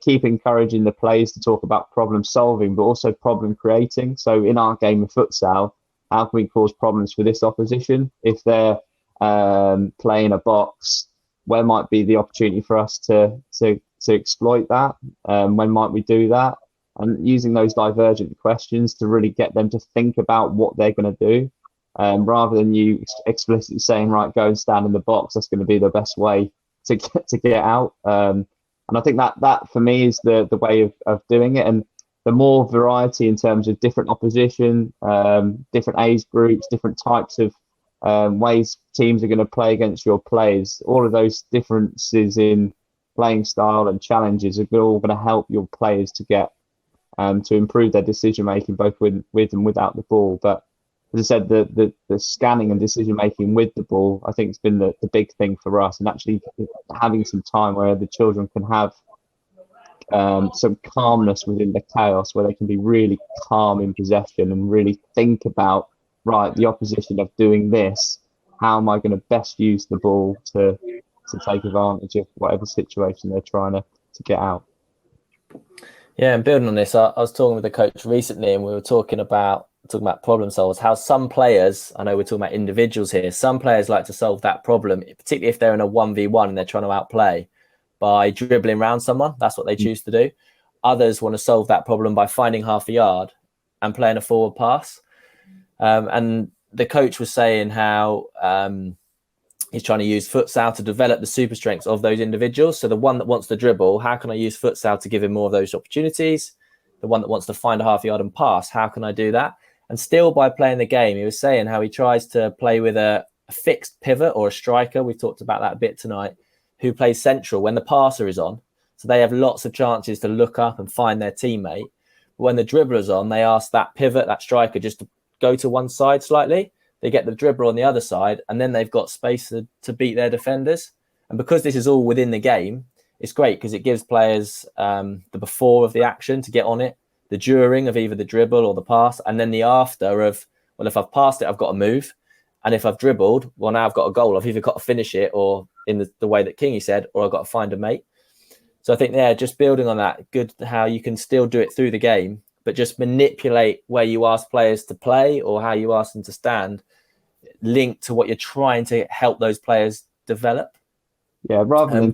keep encouraging the players to talk about problem solving, but also problem creating. So in our game of futsal, how can we cause problems for this opposition? If they're playing a box, where might be the opportunity for us to exploit that? When might we do that? And using those divergent questions to really get them to think about what they're going to do, rather than you explicitly saying, right, go and stand in the box. That's going to be the best way to get out. And I think that for me is the way of doing it. And the more variety in terms of different opposition, different age groups, different types of ways teams are going to play against your players, all of those differences in playing style and challenges are all going to help your players to get to improve their decision making both with and without the ball. But as I said, the scanning and decision making with the ball, I think, has been the big thing for us, and actually having some time where the children can have some calmness within the chaos, where they can be really calm in possession and really think about, right, the opposition of doing this, how am I going to best use the ball to take advantage of whatever situation they're trying to get out. Yeah, and building on this, I was talking with a coach recently, and we were talking about problem solvers, how some players, I know we're talking about individuals here, some players like to solve that problem, particularly if they're in a 1v1 and they're trying to outplay, by dribbling around someone. That's what they choose to do. Others want to solve that problem by finding half a yard and playing a forward pass. And the coach was saying how he's trying to use futsal to develop the super strengths of those individuals. So the one that wants to dribble, how can I use futsal to give him more of those opportunities? The one that wants to find a half yard and pass, how can I do that? And still by playing the game, he was saying how he tries to play with a fixed pivot or a striker. We've talked about that a bit tonight, who plays central when the passer is on. So they have lots of chances to look up and find their teammate. But when the dribbler's on, they ask that pivot, that striker, just to go to one side slightly. They get the dribbler on the other side, and then they've got space to beat their defenders. And because this is all within the game, it's great because it gives players the before of the action to get on it, the during of either the dribble or the pass, and then the after of, well, if I've passed it, I've got to move. And if I've dribbled, well, now I've got a goal. I've either got to finish it or in the way that Kingy said, or I've got to find a mate. So I think, yeah, just building on that, good how you can still do it through the game, but just manipulate where you ask players to play or how you ask them to stand, linked to what you're trying to help those players develop. Yeah, rather than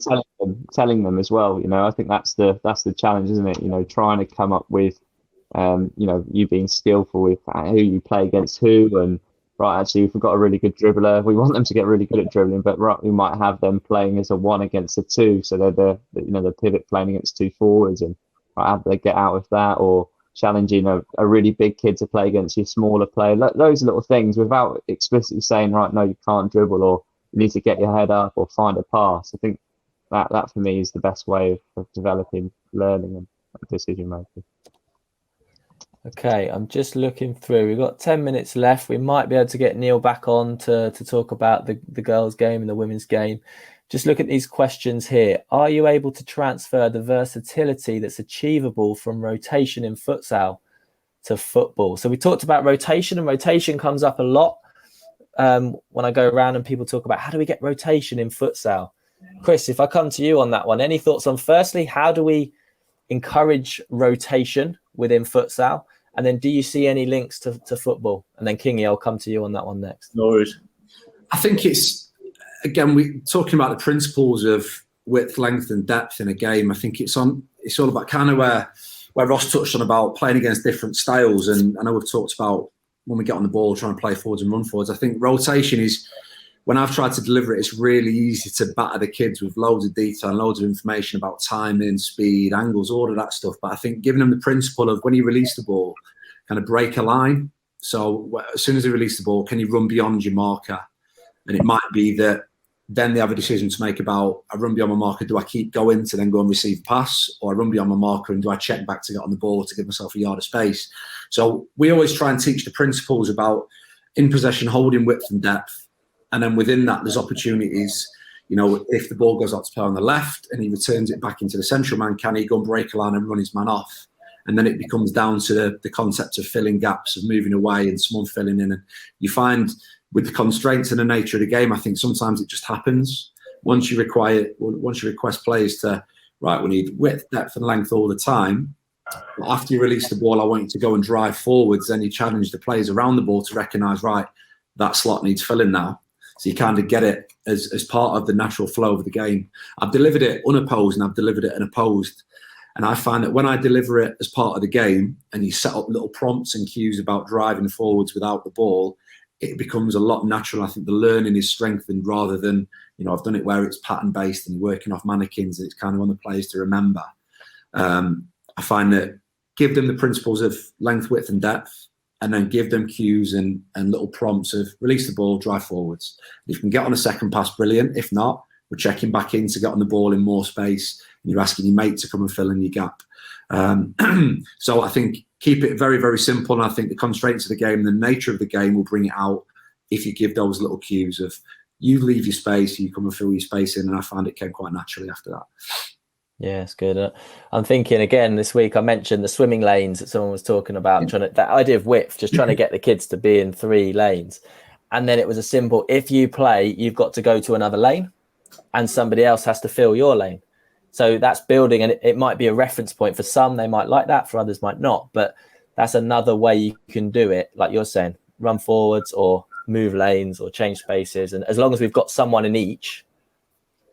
telling them as well, I think that's the challenge, isn't it? Trying to come up with, you being skillful with who you play against who, and right, actually, if we've got a really good dribbler, we want them to get really good at dribbling, but right, we might have them playing as a 1 against a 2, so they're the pivot playing against 2 forwards, and right, how do they get out of that, or challenging a really big kid to play against your smaller player. Those little things, without explicitly saying, right, no, you can't dribble, or you need to get your head up or find a pass. I think that for me is the best way of developing learning and decision making. Okay, I'm just looking through. We've got 10 minutes left. We might be able to get Neil back on to talk about the girls' game and the women's game. Just look at these questions here. Are you able to transfer the versatility that's achievable from rotation in futsal to football? So we talked about rotation, and rotation comes up a lot when I go around and people talk about how do we get rotation in futsal? Chris, if I come to you on that one, any thoughts on, firstly, how do we encourage rotation within futsal? And then do you see any links to football? And then Kingy, I'll come to you on that one next. No worries. I think it's, again, we're talking about the principles of width, length and depth in a game. I think it's all about kind of where Ross touched on about playing against different styles. And I know we've talked about when we get on the ball, trying to play forwards and run forwards. I think rotation is, when I've tried to deliver it, it's really easy to batter the kids with loads of detail and loads of information about timing, speed, angles, all of that stuff. But I think giving them the principle of when you release the ball, kind of break a line. So as soon as they release the ball, can you run beyond your marker? And it might be that then they have a decision to make about, I run beyond my marker, do I keep going to then go and receive a pass? Or I run beyond my marker and do I check back to get on the ball to give myself a yard of space? So we always try and teach the principles about in possession, holding width and depth. And then within that, there's opportunities. If the ball goes out to play on the left and he returns it back into the central man, can he go and break a line and run his man off? And then it becomes down to the concept of filling gaps, of moving away and someone filling in. And you find with the constraints and the nature of the game, I think sometimes it just happens. Once you request players to, right, we need width, depth and length all the time. After you release the ball, I want you to go and drive forwards. Then you challenge the players around the ball to recognise, right, that slot needs filling now. So you kind of get it as part of the natural flow of the game. I've delivered it unopposed and I've delivered it unopposed. And I find that when I deliver it as part of the game and you set up little prompts and cues about driving forwards without the ball, it becomes a lot natural. I think the learning is strengthened rather than, I've done it where it's pattern based and working off mannequins and it's kind of on the players to remember. I find that give them the principles of length, width and depth, and then give them cues and little prompts of release the ball, drive forwards. If you can get on a second pass, brilliant. If not, were checking back in to get on the ball in more space, and you're asking your mate to come and fill in your gap. So I think keep it very, very simple. And I think the constraints of the game, the nature of the game will bring it out if you give those little cues of you leave your space, you come and fill your space in. And I found it came quite naturally after that. Yeah, it's good. I'm thinking again this week, I mentioned the swimming lanes that someone was talking about, that idea of width, just trying to get the kids to be in 3 lanes. And then it was a simple, if you play, you've got to go to another lane and somebody else has to fill your lane. So that's building, and it might be a reference point for some. They might like that, for others might not. But that's another way you can do it. Like you're saying, run forwards or move lanes or change spaces. And as long as we've got someone in each.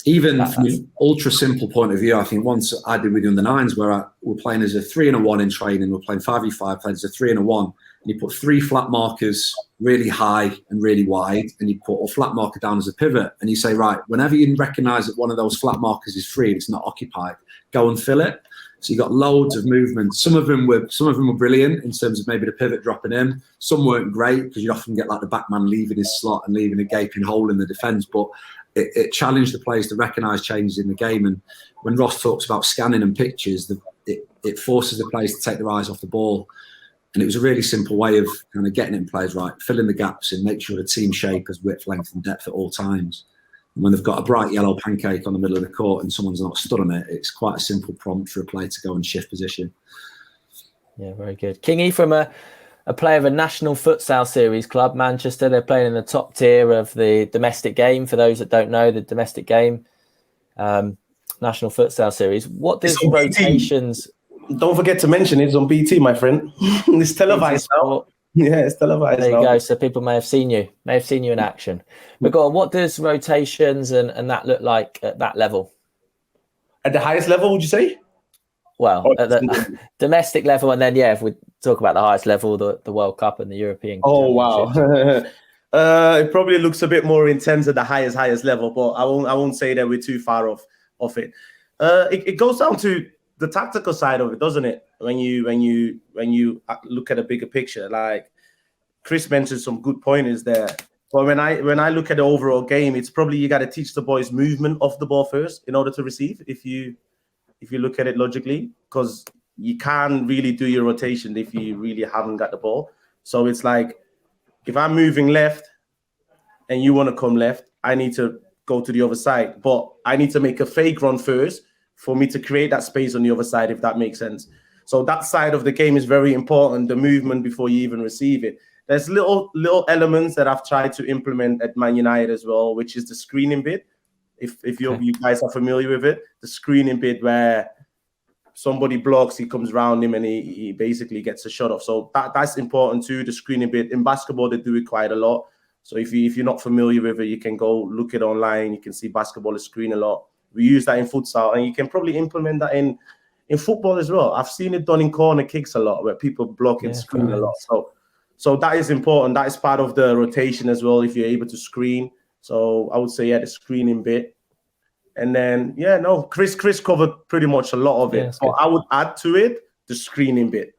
Even from an ultra simple point of view, I think once I did with the under-9s where we're playing as a 3 and a 1 in training, we're playing 5v5, playing as a 3 and a 1, and you put 3 flat markers really high and really wide, and you put a flat marker down as a pivot, and you say, right, whenever you recognise that one of those flat markers is free and it's not occupied, go and fill it. So you got loads of movement. Some of them were brilliant in terms of maybe the pivot dropping in. Some weren't great because you often get like the backman leaving his slot and leaving a gaping hole in the defence. But it challenged the players to recognise changes in the game. And when Ross talks about scanning and pictures, it forces the players to take their eyes off the ball. And it was a really simple way of kind of getting it in players right, filling the gaps and make sure the team shape has width, length and depth at all times. And when they've got a bright yellow pancake on the middle of the court and someone's not stood on it, it's quite a simple prompt for a player to go and shift position. Yeah, very good. Kingy, from a player of a national futsal series club, Manchester, they're playing in the top tier of the domestic game. For those that don't know, the domestic game, national futsal series. What does rotations... Don't forget to mention it's on BT, my friend. It's televised now. Yeah, it's televised now. There you go. So people may have seen you in action. But go on, what does rotations and that look like at that level? At the highest level, would you say? Well, at the domestic level, and then if we talk about the highest level, the World Cup and the European. Oh wow! It probably looks a bit more intense at the highest level, but I won't say that we're too far off it. It goes down to the tactical side of it, doesn't it? When you look at a bigger picture, like Chris mentioned some good pointers there. But when I look at the overall game, it's probably you got to teach the boys movement off the ball first in order to receive. If you look at it logically, because you can't really do your rotation if you really haven't got the ball. So it's like if I'm moving left and you want to come left, I need to go to the other side, but I need to make a fake run first for me to create that space on the other side, if that makes sense. So that side of the game is very important, the movement before you even receive it. There's little elements that I've tried to implement at Man United as well, which is the screening bit. If you guys are familiar with it, the screening bit where somebody blocks, he comes around him and he basically gets a shot off. So that's important too, the screening bit. In basketball, they do it quite a lot. So if you're not familiar with it, you can go look it online. You can see basketball is screen a lot. We use that in futsal, and you can probably implement that in football as well. I've seen it done in corner kicks a lot, where people block and screen a lot. So that is important. That is part of the rotation as well, if you're able to screen. So I would say, the screening bit. And then, Chris covered pretty much a lot of it. So I would add to it the screening bit,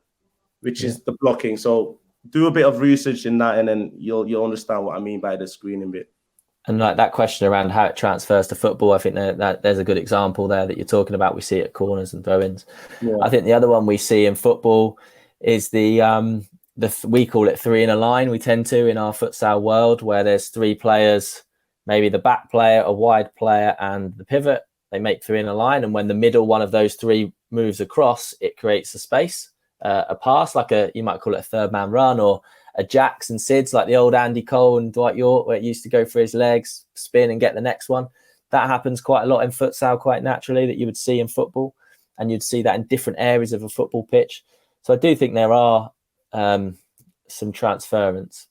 which is the blocking. So do a bit of research in that, and then you'll understand what I mean by the screening bit. And like that question around how it transfers to football, I think that there's a good example there that you're talking about. We see it at corners and throw-ins. Yeah. I think the other one we see in football is we call it 3 in a line. We tend to in our futsal world, where there's 3 players, maybe the back player, a wide player, and the pivot. They make 3 in a line, and when the middle one of those 3 moves across, it creates a space, a pass, like you might call it a third man run, or a jacks and sids, like the old Andy Cole and Dwight York, where it used to go for his legs, spin and get the next one. That happens quite a lot in futsal, quite naturally, that you would see in football, and you'd see that in different areas of a football pitch. So I do think there are some transference.